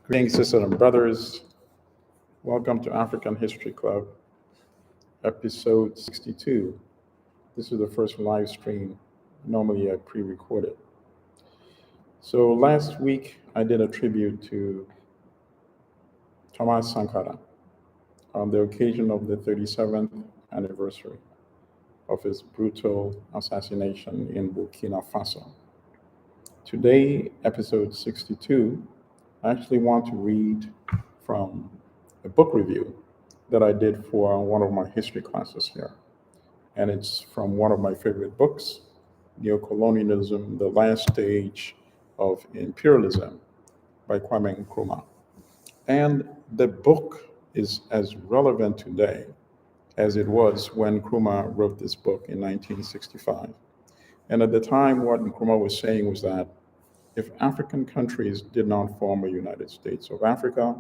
Greetings, sisters and brothers. Welcome to African History Club, episode 62. This is the first live stream. Normally, I pre record it. So, last week, I did a tribute to Thomas Sankara on the occasion of the 37th anniversary of his brutal assassination in Burkina Faso. Today, episode 62, I actually want to read from a book review that I did for one of my history classes here. And it's from one of my favorite books, Neocolonialism, The Last Stage of Imperialism by Kwame Nkrumah. And the book is as relevant today as it was when Nkrumah wrote this book in 1965. And at the time, what Nkrumah was saying was that if African countries did not form a United States of Africa,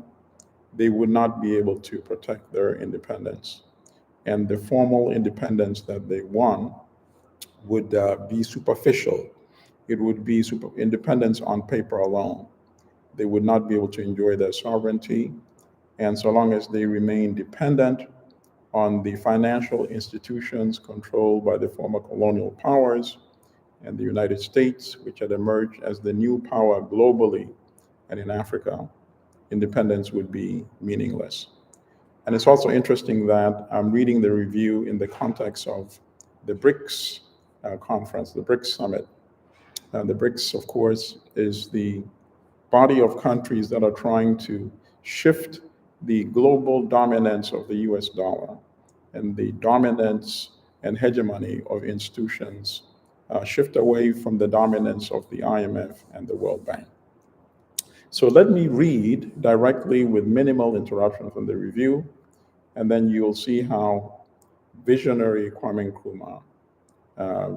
they would not be able to protect their independence. And the formal independence that they won would be superficial. It would be independence on paper alone. They would not be able to enjoy their sovereignty. And so long as they remain dependent on the financial institutions controlled by the former colonial powers and the United States, which had emerged as the new power globally and in Africa, independence would be meaningless. And it's also interesting that I'm reading the review in the context of the BRICS conference, the BRICS summit. The BRICS, of course, is the body of countries that are trying to shift the global dominance of the US dollar and the dominance and hegemony of institutions shift away from the dominance of the IMF and the World Bank. So let me read directly with minimal interruption from the review, and then you'll see how visionary Kwame Nkrumah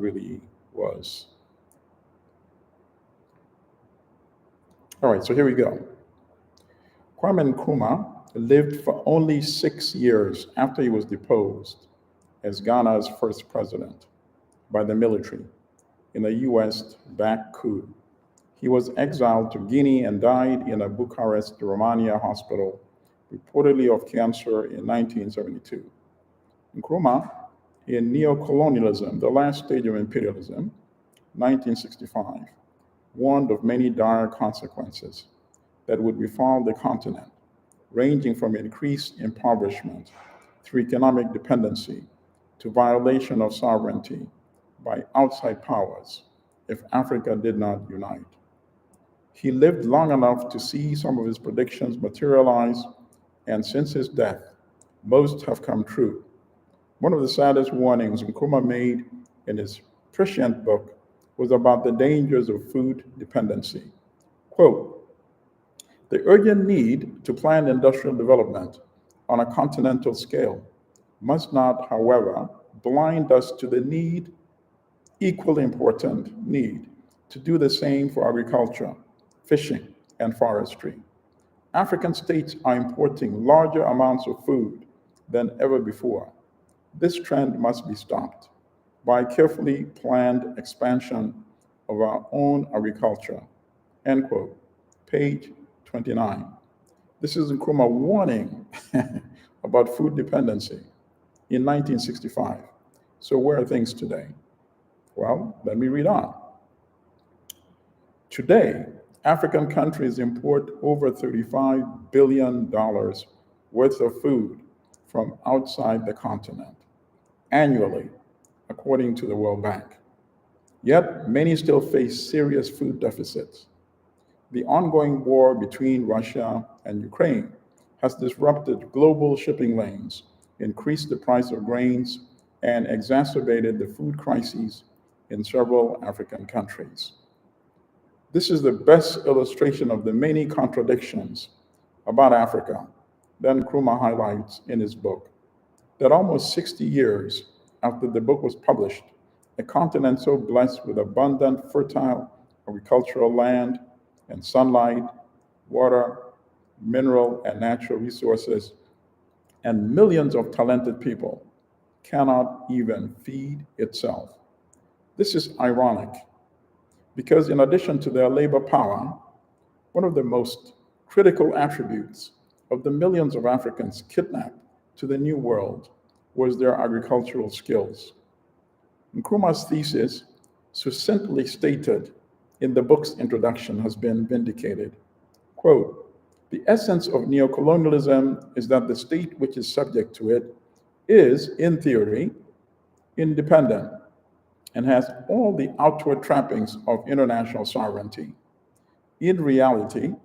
really was. All right, so here we go. Kwame Nkrumah lived for only 6 years after he was deposed as Ghana's first president by the military in a US-backed coup. He was exiled to Guinea and died in a Bucharest, Romania hospital, reportedly of cancer in 1972. Nkrumah, in Neocolonialism, The Last Stage of Imperialism, 1965, warned of many dire consequences that would befall the continent, ranging from increased impoverishment through economic dependency to violation of sovereignty by outside powers if Africa did not unite. He lived long enough to see some of his predictions materialize, and since his death, most have come true. One of the saddest warnings Nkrumah made in his prescient book was about the dangers of food dependency. Quote, "The urgent need to plan industrial development on a continental scale must not, however, blind us to the equally important need to do the same for agriculture, fishing, and forestry. African states are importing larger amounts of food than ever before. This trend must be stopped by carefully planned expansion of our own agriculture." End quote. Page 29. This is Nkrumah warning about food dependency in 1965. So where are things today? Well, let me read on. Today, African countries import over $35 billion worth of food from outside the continent annually, according to the World Bank. Yet, many still face serious food deficits. The ongoing war between Russia and Ukraine has disrupted global shipping lanes, increased the price of grains, and exacerbated the food crises in several African countries. This is the best illustration of the many contradictions about Africa that Nkrumah highlights in his book, that almost 60 years after the book was published, a continent so blessed with abundant, fertile agricultural land and sunlight, water, mineral and natural resources, and millions of talented people cannot even feed itself. This is ironic because in addition to their labor power, one of the most critical attributes of the millions of Africans kidnapped to the New World was their agricultural skills. Nkrumah's thesis, succinctly stated in the book's introduction, has been vindicated. Quote, "The essence of neocolonialism is that the state which is subject to it is, in theory, independent and has all the outward trappings of international sovereignty. In reality,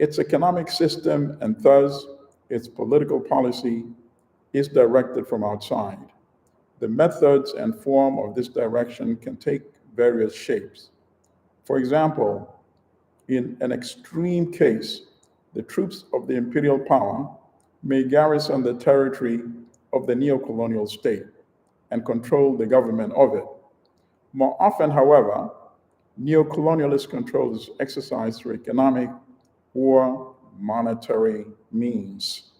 its economic system and thus its political policy is directed from outside. The methods and form of this direction can take various shapes. For example, in an extreme case, the troops of the imperial power may garrison the territory of the neocolonial state and control the government of it. More often, however, neocolonialist control is exercised through economic or monetary means."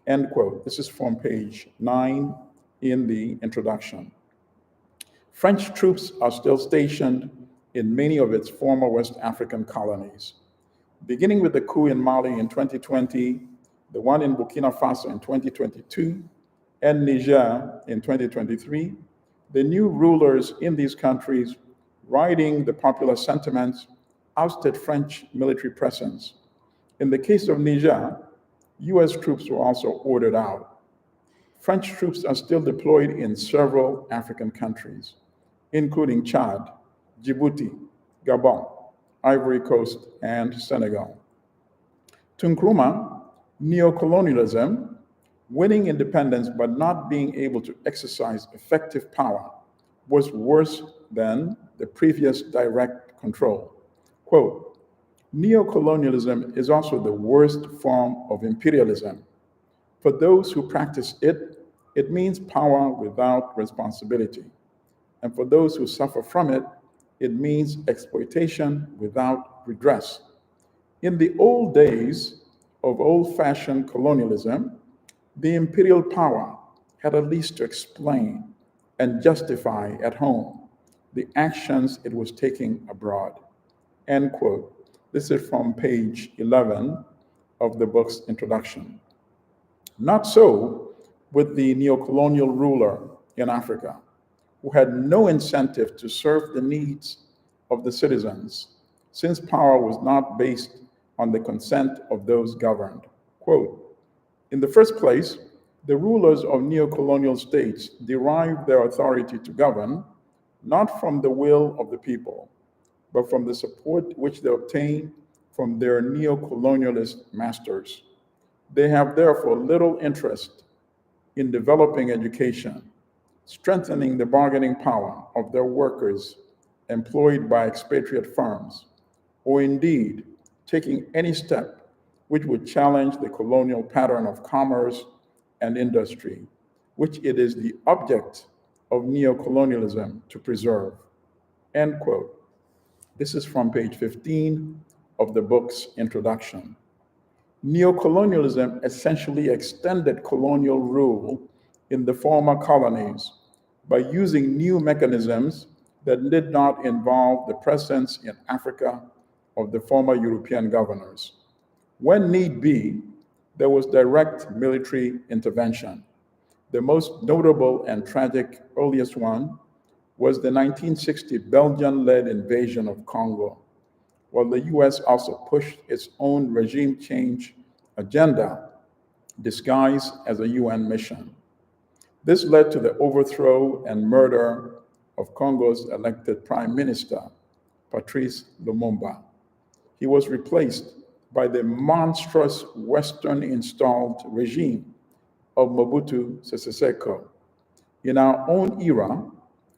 End quote. This is from page 9 in the introduction. French troops are still stationed in many of its former West African colonies. Beginning with the coup in Mali in 2020, the one in Burkina Faso in 2022, and Niger in 2023, the new rulers in these countries, riding the popular sentiments, ousted French military presence. In the case of Niger, US troops were also ordered out. French troops are still deployed in several African countries, including Chad, Djibouti, Gabon, Ivory Coast, and Senegal. To Nkrumah, neocolonialism, winning independence but not being able to exercise effective power, was worse than the previous direct control. Quote, "Neocolonialism is also the worst form of imperialism. For those who practice it, it means power without responsibility. And for those who suffer from it, it means exploitation without redress. In the old days of old-fashioned colonialism, the imperial power had at least to explain and justify at home the actions it was taking abroad." End quote. This is from page 11 of the book's introduction. Not so with the neocolonial ruler in Africa, who had no incentive to serve the needs of the citizens, since power was not based on the consent of those governed. Quote, "In the first place, the rulers of neocolonial states derived their authority to govern not from the will of the people, but from the support which they obtain from their neocolonialist masters. They have therefore little interest in developing education, strengthening the bargaining power of their workers employed by expatriate firms, or indeed taking any step which would challenge the colonial pattern of commerce and industry, which it is the object of neocolonialism to preserve." End quote. This is from page 15 of the book's introduction. Neocolonialism essentially extended colonial rule in the former colonies by using new mechanisms that did not involve the presence in Africa of the former European governors. When need be, there was direct military intervention. The most notable and tragic earliest one was the 1960 Belgian-led invasion of Congo, while the US also pushed its own regime change agenda disguised as a UN mission. This led to the overthrow and murder of Congo's elected Prime Minister, Patrice Lumumba. He was replaced by the monstrous Western-installed regime of Mobutu Sese Seko. In our own era,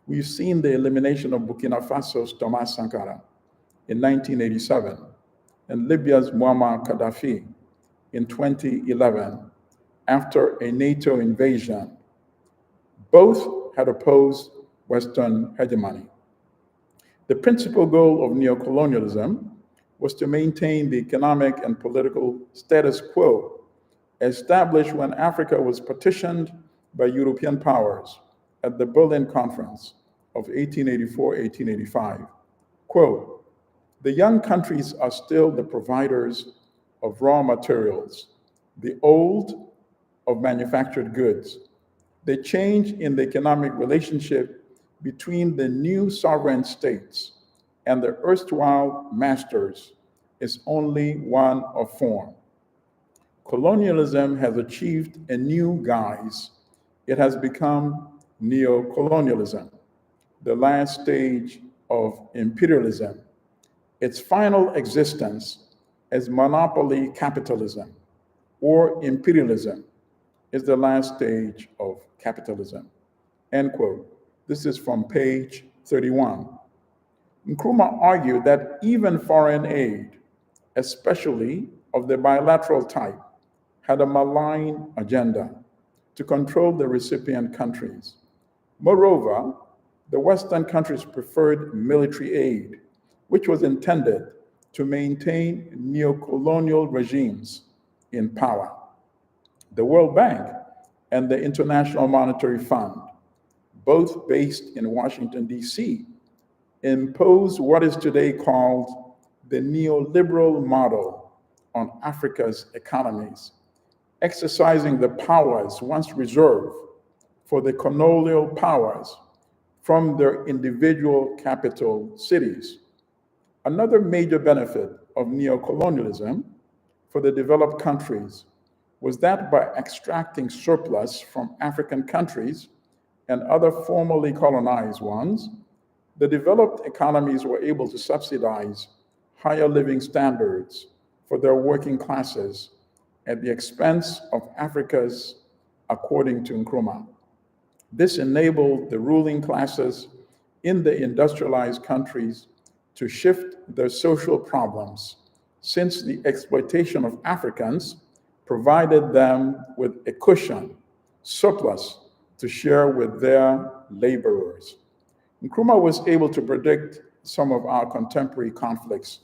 we've seen the elimination of Burkina Faso's Thomas Sankara in 1987 and Libya's Muammar Gaddafi in 2011 after a NATO invasion. Both had opposed Western hegemony. The principal goal of neocolonialism was to maintain the economic and political status quo established when Africa was partitioned by European powers at the Berlin Conference of 1884-1885. Quote, "The young countries are still the providers of raw materials, the old of manufactured goods. The change in the economic relationship between the new sovereign states and the erstwhile masters is only one of form. Colonialism has achieved a new guise. It has become neocolonialism, the last stage of imperialism. Its final existence as monopoly capitalism or imperialism is the last stage of capitalism. End quote. This is from page 31. Nkrumah argued that even foreign aid, especially of the bilateral type, had a malign agenda to control the recipient countries. Moreover, the Western countries preferred military aid, which was intended to maintain neocolonial regimes in power. The World Bank and the International Monetary Fund, both based in Washington, D.C., imposed what is today called the neoliberal model on Africa's economies, exercising the powers once reserved for the colonial powers from their individual capital cities. Another major benefit of neocolonialism for the developed countries was that by extracting surplus from African countries and other formerly colonized ones, the developed economies were able to subsidize higher living standards for their working classes at the expense of Africa's, according to Nkrumah. This enabled the ruling classes in the industrialized countries to shift their social problems, since the exploitation of Africans provided them with a cushion, surplus, to share with their laborers. Nkrumah was able to predict some of our contemporary conflicts.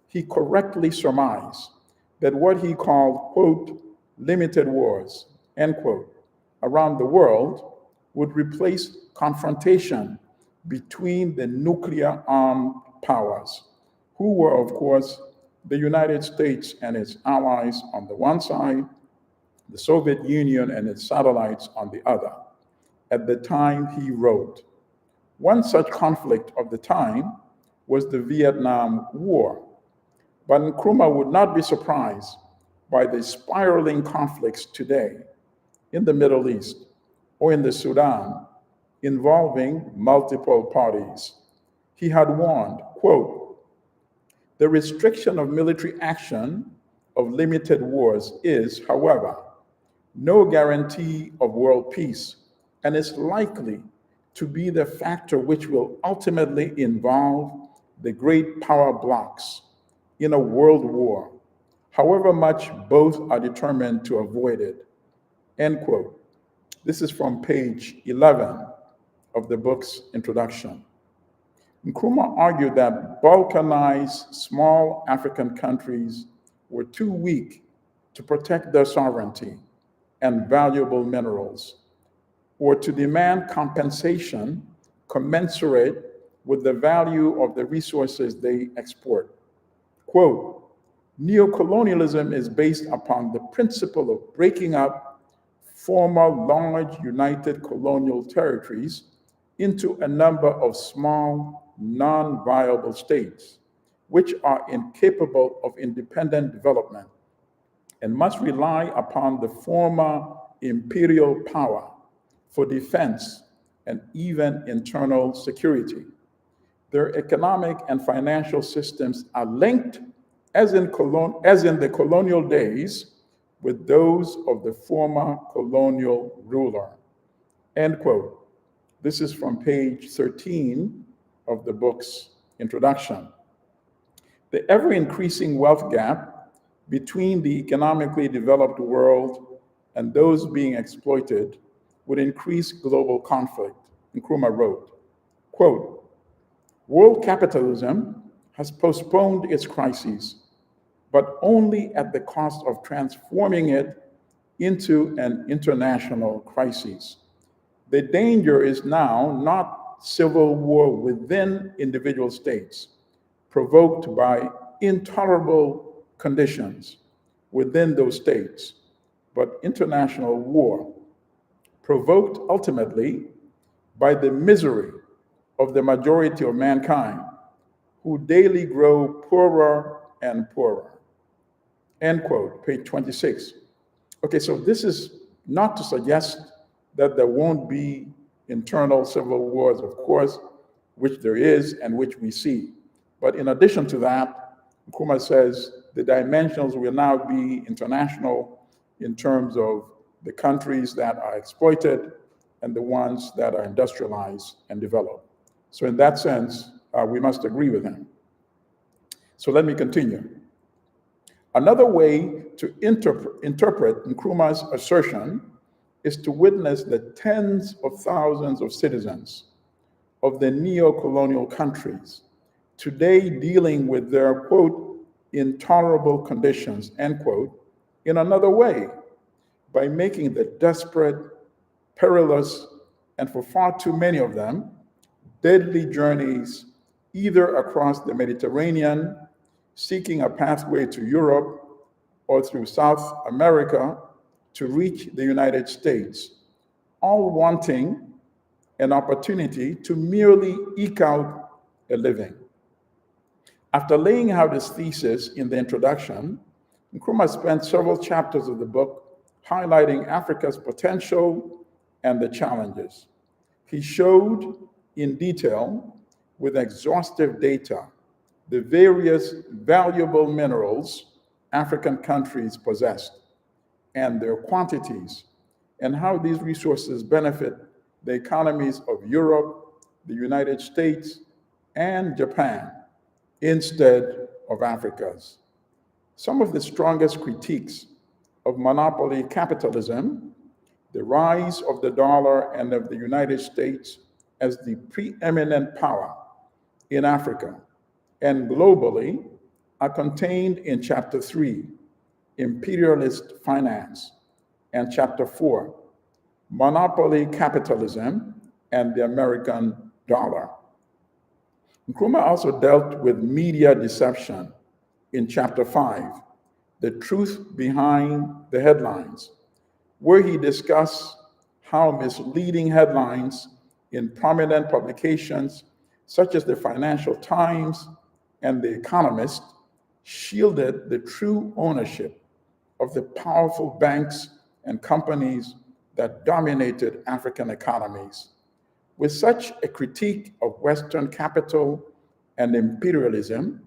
He correctly surmised that what he called, quote, limited wars, end quote, around the world would replace confrontation between the nuclear-armed powers, who were, of course, the United States and its allies on the one side, the Soviet Union and its satellites on the other. At the time he wrote, one such conflict of the time was the Vietnam War. But Nkrumah would not be surprised by the spiraling conflicts today in the Middle East or in the Sudan involving multiple parties. He had warned, quote, the restriction of military action of limited wars is, however, no guarantee of world peace and is likely to be the factor which will ultimately involve the great power blocs in a world war, however much both are determined to avoid it, end quote. This is from page 11 of the book's introduction. Nkrumah argued that balkanized small African countries were too weak to protect their sovereignty and valuable minerals, or to demand compensation commensurate with the value of the resources they export. Quote, neocolonialism is based upon the principle of breaking up former large united colonial territories into a number of small, non-viable states, which are incapable of independent development and must rely upon the former imperial power for defense and even internal security. Their economic and financial systems are linked, as in the colonial days, with those of the former colonial ruler, end quote. This is from page 13 of the book's introduction. The ever-increasing wealth gap between the economically developed world and those being exploited would increase global conflict, Nkrumah wrote, quote, world capitalism has postponed its crises, but only at the cost of transforming it into an international crisis. The danger is now not civil war within individual states, provoked by intolerable conditions, within those states, but international war, provoked ultimately by the misery of the majority of mankind, who daily grow poorer and poorer. End quote, page 26. Okay, so this is not to suggest that there won't be internal civil wars, of course, which there is and which we see. But in addition to that, Nkrumah says the dimensions will now be international in terms of the countries that are exploited and the ones that are industrialized and developed. So in that sense, we must agree with him. So let me continue. Another way to interpret Nkrumah's assertion is to witness the tens of thousands of citizens of the neo-colonial countries today dealing with their, quote, intolerable conditions, end quote, in another way, by making the desperate, perilous, and for far too many of them, deadly journeys either across the Mediterranean, seeking a pathway to Europe, or through South America to reach the United States, all wanting an opportunity to merely eke out a living. After laying out his thesis in the introduction, Nkrumah spent several chapters of the book highlighting Africa's potential and the challenges. He showed in detail, with exhaustive data, the various valuable minerals African countries possessed and their quantities, and how these resources benefit the economies of Europe, the United States, and Japan, instead of Africa's. Some of the strongest critiques of monopoly capitalism, the rise of the dollar and of the United States as the preeminent power in Africa and globally, are contained in Chapter 3, Imperialist Finance, and Chapter 4, Monopoly Capitalism and the American Dollar. Nkrumah also dealt with media deception in Chapter 5, The Truth Behind the Headlines, where he discussed how misleading headlines in prominent publications such as the Financial Times and The Economist shielded the true ownership of the powerful banks and companies that dominated African economies. With such a critique of Western capital and imperialism,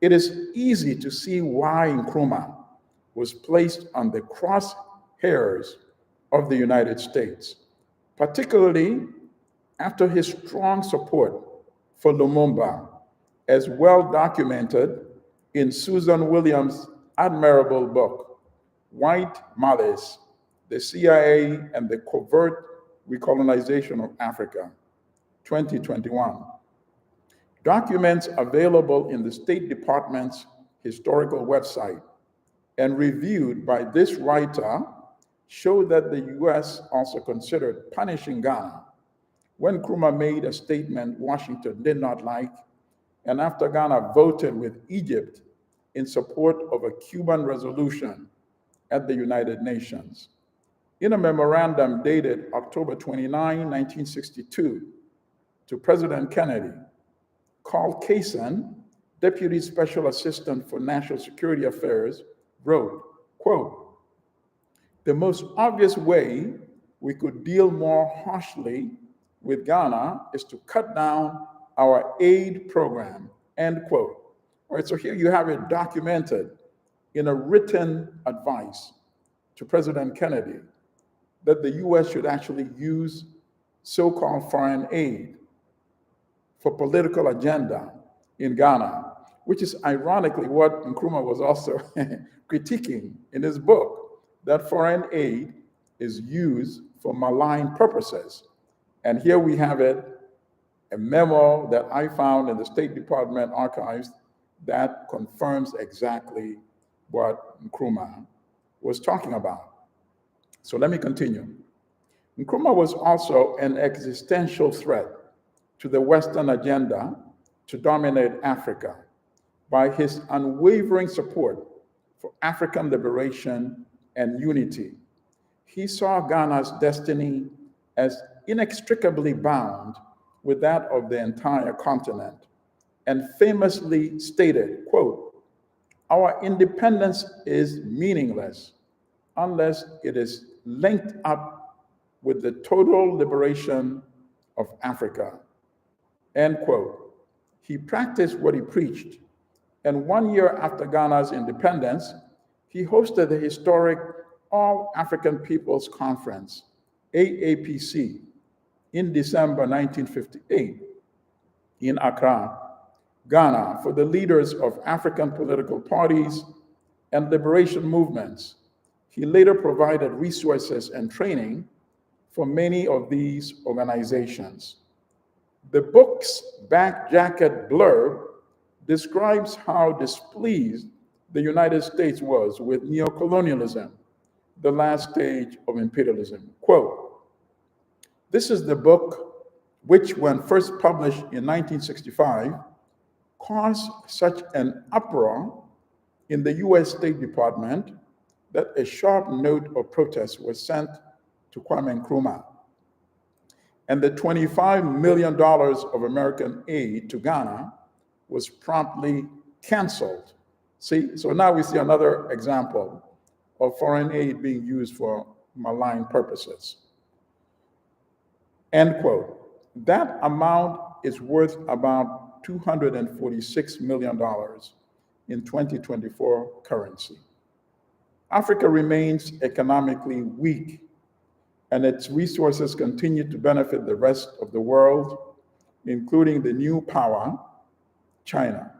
it is easy to see why Nkrumah was placed on the crosshairs of the United States, particularly after his strong support for Lumumba, as well documented in Susan Williams' admirable book, White Malice, the CIA and the Covert Recolonization of Africa, 2021. Documents available in the State Department's historical website and reviewed by this writer show that the US also considered punishing Ghana when Nkrumah made a statement Washington did not like, and after Ghana voted with Egypt in support of a Cuban resolution at the United Nations. In a memorandum dated October 29, 1962, to President Kennedy, Carl Kaysen, Deputy Special Assistant for National Security Affairs, wrote, quote, "The most obvious way we could deal more harshly with Ghana is to cut down our aid program," end quote. All right, so here you have it documented in a written advice to President Kennedy that the US should actually use so-called foreign aid for political agenda in Ghana, which is ironically what Nkrumah was also critiquing in his book, that foreign aid is used for malign purposes. And here we have it, a memo that I found in the State Department archives that confirms exactly what Nkrumah was talking about. So let me continue. Nkrumah was also an existential threat to the Western agenda to dominate Africa by his unwavering support for African liberation and unity. He saw Ghana's destiny as inextricably bound with that of the entire continent, and famously stated, quote, "Our independence is meaningless unless it is linked up with the total liberation of Africa," end quote. He practiced what he preached, and 1 year after Ghana's independence, he hosted the historic All African Peoples Conference, AAPC, in December 1958 in Accra, Ghana, for the leaders of African political parties and liberation movements. He later provided resources and training for many of these organizations. The book's back jacket blurb describes how displeased the United States was with neocolonialism, the last stage of imperialism. Quote, "This is the book which, when first published in 1965, caused such an uproar in the US State Department that a sharp note of protest was sent to Kwame Nkrumah. And the $25 million of American aid to Ghana was promptly canceled." See, so now we see another example of foreign aid being used for malign purposes. End quote. That amount is worth about $246 million in 2024 currency. Africa remains economically weak, and its resources continue to benefit the rest of the world, including the new power, China.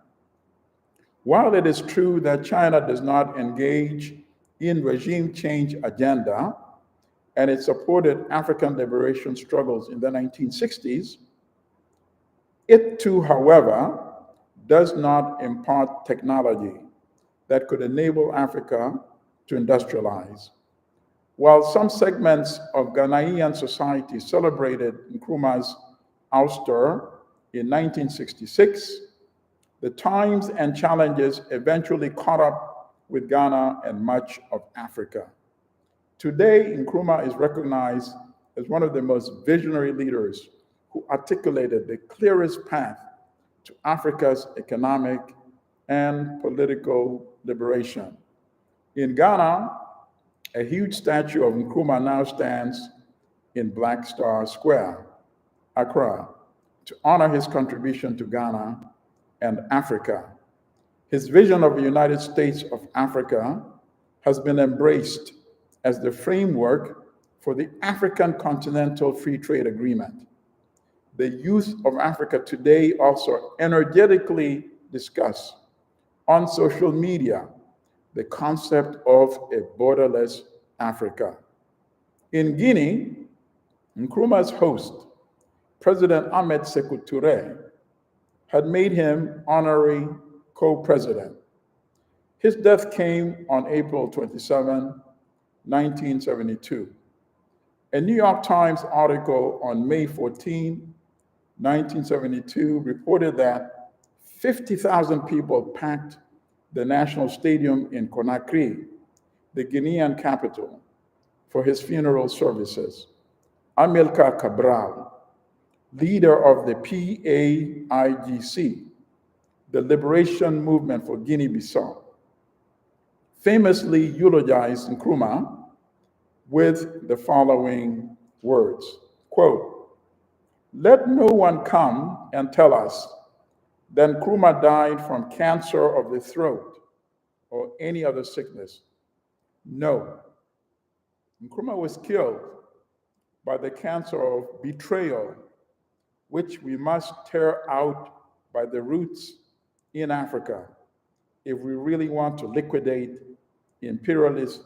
While it is true that China does not engage in regime change agenda, and it supported African liberation struggles in the 1960s, it too, however, does not impart technology that could enable Africa to industrialize. While some segments of Ghanaian society celebrated Nkrumah's ouster in 1966, the times and challenges eventually caught up with Ghana and much of Africa. Today, Nkrumah is recognized as one of the most visionary leaders who articulated the clearest path to Africa's economic and political liberation. In Ghana, a huge statue of Nkrumah now stands in Black Star Square, Accra, to honor his contribution to Ghana and Africa. His vision of the United States of Africa has been embraced as the framework for the African Continental Free Trade Agreement. The youth of Africa today also energetically discuss on social media the concept of a borderless Africa. In Guinea, Nkrumah's host, President Ahmed Sékou Touré, had made him honorary co-president. His death came on April 27, 1972. A New York Times article on May 14, 1972 reported that 50,000 people packed the National Stadium in Conakry, the Guinean capital, for his funeral services. Amilcar Cabral, leader of the PAIGC, the Liberation Movement for Guinea-Bissau, famously eulogized Nkrumah with the following words, quote, "Let no one come and tell us that Nkrumah died from cancer of the throat or any other sickness. No, Nkrumah was killed by the cancer of betrayal, which we must tear out by the roots in Africa if we really want to liquidate imperialist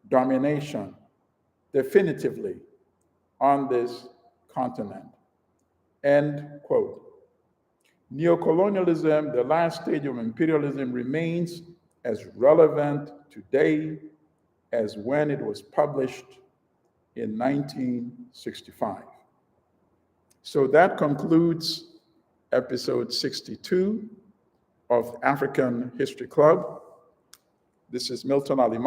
domination definitively on this continent." End quote. Neocolonialism, the last stage of imperialism, remains as relevant today as when it was published in 1965. So that concludes episode 62 of African History Club. This is Milton Alimadi.